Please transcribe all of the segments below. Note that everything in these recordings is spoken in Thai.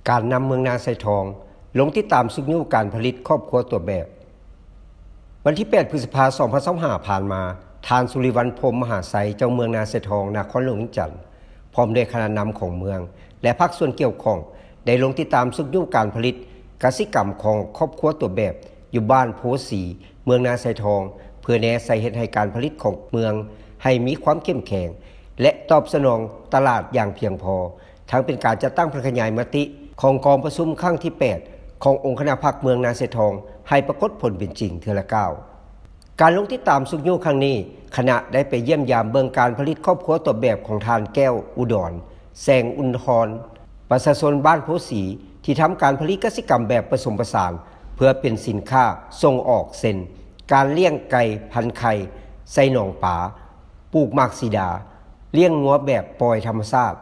การนำเมืองนาไซทองลงที่ตามสุกยูการผลิตครอบครัวตัวแบบวันที่ 8 พฤษภาคม 2025 ผ่านมาทานสุริวัลย์พรหมมหาไสยเจ้าเมืองนาไซทองนครหลวงจันทร์พร้อมด้วยคณะนำของเมืองและภาคส่วนเกี่ยวข้องได้ลงติดตามสุกยูการผลิตกสิกรรมของครอบครัวตัวแบบอยู่บ้านโพสีเมืองนาไซทองเพื่อแนะใส่เฮ็ดให้การผลิตของเมืองให้มีความเข้มแข็งและตอบสนองตลาดอย่างเพียงพอทั้งเป็นการจัดตั้งเพื่อขยายมติของกองประชุมครั้งที่ 8 ขององค์คณะพรรคเมืองนาไซทองให้ปรากฏผลเป็นจริงเทื่อละก้าวการลงติดตามสุกยูครั้งนี้คณะได้ไปเยี่ยมยามเบิ่งการผลิตครอบครัวตัวแบบของทานแก้วอุดรแสงอุนทรประชาชนบ้านโพสีที่ทำการผลิตกสิกรรมแบบผสมผสานเพื่อเป็นสินค้าส่งออกเส้นการเลี้ยงไก่พันไข่ใส่หนองป่าปลูกหมากสีดาเลี้ยงงัวแบบปล่อยธรรมชาติ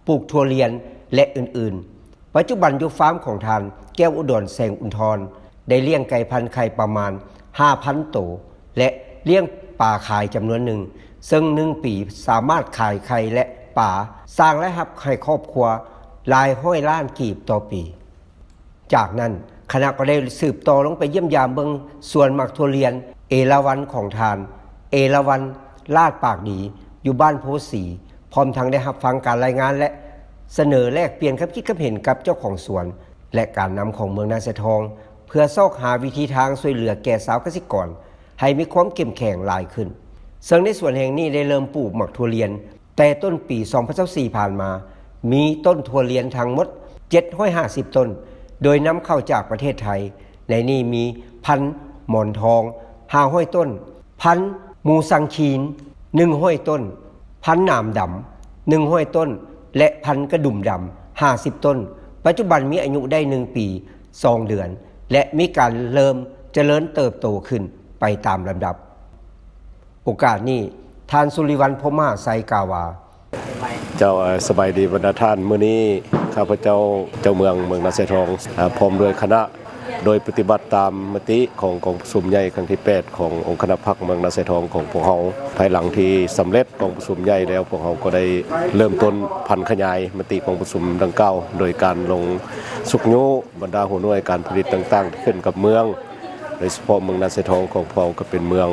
ปลูกถั่วเลียนและอื่นๆปัจจุบันอยู่ฟาร์มของทานแก้วอุดรแสงอุนทรได้เลี้ยงไก่พันไข่ประมาณ 5,000 ตัวและเลี้ยงปลาขายจำนวนหนึ่งซึ่ง1 ปีสามารถขายไข่และปลาสร้างรายรับให้ครอบครัวหลายร้อยล้านกีบต่อปีจากนั้นคณะก็ได้สืบต่อลงไปเยี่ยมยามเบิงสวนหมักถั่วเลียนเอราวัณของทานเอราวัณลาดปากดีอยู่บ้านโพสีพร้อมทั้งได้รับฟังการรายงานและเสนอแลกเปลี่ยนความคิดความเห็นกับเจ้าของสวนและการนำของเมืองนาไซทองเพื่อซอกหาวิธีทางช่วยเหลือแก่สาวเกษตรกรให้มีความเข้มแข็งหลายขึ้นซึ่งในส่วนแห่งนี้ได้เริ่มปลูกหมักถั่วเลียนแต่ต้นปี 2024 ผ่านมามีต้นถั่วเลียนทั้งหมด750 ต้นโดยนำเข้าจากประเทศไทยในนี้มีพันธุ์หมอนทอง500 ต้นพันธุ์มูซังคีน100 ต้นพันธุ์หนามดำ100 ต้นและพันธุ์กระดุมดำ50 ต้นปัจจุบันมีอายุได้1 ปี2 เดือนและมีการเริ่มเจริญเติบโตขึ้นไปตามลำดับโอกาสนี้ท่านสุริวัลย์พรหมมหาไสยกล่าวว่าเจ้าสบายดีบรรดาท่านมื้อนี้ข้าพเจ้าเมืองนาไซทองพร้อมด้วยคณะโดยปฏิบัติตามมติของกองประชุมใหญ่ครั้งที่ 8 ขององค์คณะพรรคเมืองนาไซทองของพวกเราภายหลังที่สำเร็จกองประชุมใหญ่แล้วพวกเราก็ได้เริ่มต้นพันขยายมติของประชุมดังกล่าวโดยการลงสุกยูบรรดาหัวหน่วยการผลิตต่างๆที่ขึ้นกับเมืองโดยเฉพาะเมืองนาไซทองของพวกเราก็เป็นเมือง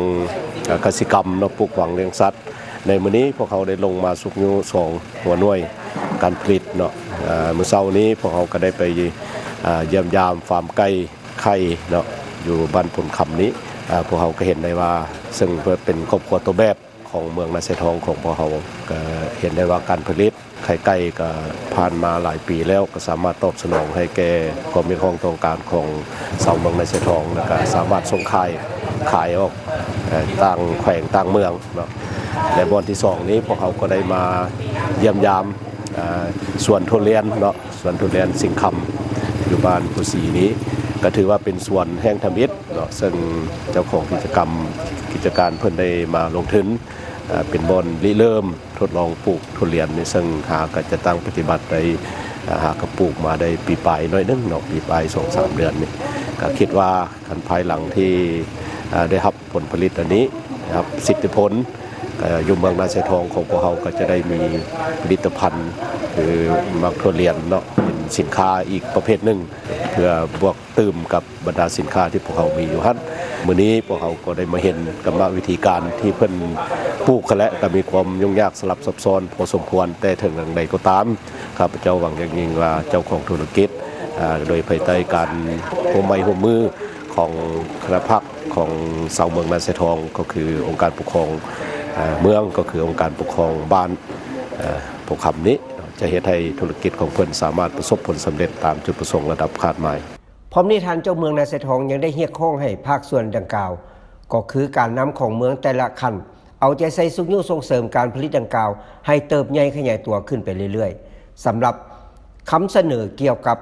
กสิกรรมเนาะปลูกฝังเลี้ยงสัตว์ในมื้อนี้พวกเขาได้ลงมาสุกยู2หัวหน่วยการผลิตเนาะเมื่อเช้านี้พวกเขาก็ได้ไปเยี่ยมยามฟาร์มไก่ไข่เนาะอยู่บ้านผลคำนี้พวกเขาก็เห็นได้ว่าซึ่งเป็นครอบครัวตัวแบบของเมืองนาไซทองของพวกเขาก็เห็นได้ว่าการผลิตไข่ไก่ก็ผ่านมาหลายปีแล้วก็สามารถตอบสนองให้แก่ความมีความต้องการของชาวเมืองนาไซทองแล้วก็สามารถส่งขายออกต่างแขวงต่างเมืองเนาะและวันที่2นี้พวกเขาก็ได้มาเยี่ยมยามสวนทุเรียนเนาะสวนทุเรียนสิงห์คำอยู่บ้านภูสีนี้ก็ถือว่าเป็นส่วนแห่งธรรมิตรเนาะซึ่งเจ้าของกิจการเพิ่นได้มาลงทุนเป็นบ่อนริเริ่มทดลองปลูกทุเรียนนี่ซึ่งหาก็จะตั้งปฏิบัติได้หากระปลูกมาได้ปีปลายน้อยนึงเนาะปีปลาย 2-3 เดือนนี่ก็คิดว่าคันภายหลังที่ได้รับผลผลิตอันนี้นะครับสิทธิผลอยู่เมืองนาไซทองของพวกเราก็จะได้มีผลิตภัณฑ์คือมักถั่วเลียนเนาะเป็นสินค้าอีกประเภทหนึ่งเพื่อบวกเติมกับบรรดาสินค้าที่พวกเรามีอยู่ฮั่นมื้อนี้พวกเราก็ได้มาเห็นกรรมวิธีการที่เพิ่นปลูกและก็มีความยุ่งยากสลับซับซ้อนพอสมควรแต่ถึงอย่างใดก็ตามข้าพเจ้าหวังอย่างยิ่งว่าเจ้าของธุรกิจโดยภายใต้การร่วมไม้ร่วมมือของคณะพรรคของชาวเมืองนาไซทองก็คือองค์การปกครองเมืองก็คือองค์การปกครองบ้านพวกคำนี้จะเฮ็ดให้ธุรกิจของเพิ่นสามารถประสบผลสำเร็จตามจุดประสงค์ระดับคาดหมายพร้อมนี้ท่านเจ้าเมืองนาไซทองยังได้เรียกร้องให้ภาคส่วนดังกล่าวก็คือการนำของเมืองแต่ละขั้นเอาใจใส่สุกยูส่งเสริมการผลิตดังกล่าวให้เติบใหญ่ขยายตัวขึ้นไปเรื่อยๆสำหรับคำเสนอเกี่ยวกับ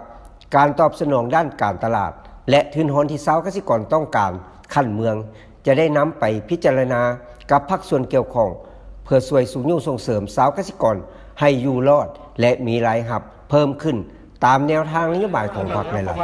การตอบสนองด้านการตลาดและทุนหอนที่ชาวเกษตรกรต้องการขั้นเมืองจะได้นำไปพิจารณากับภาคส่วนเกี่ยวข้องเพื่อช่วยสุกยูส่งเสริมชาวเกษตรกรให้อยู่รอดและมีรายรับเพิ่มขึ้นตามแนวทางนโยบายของพรรคนั่นแหละ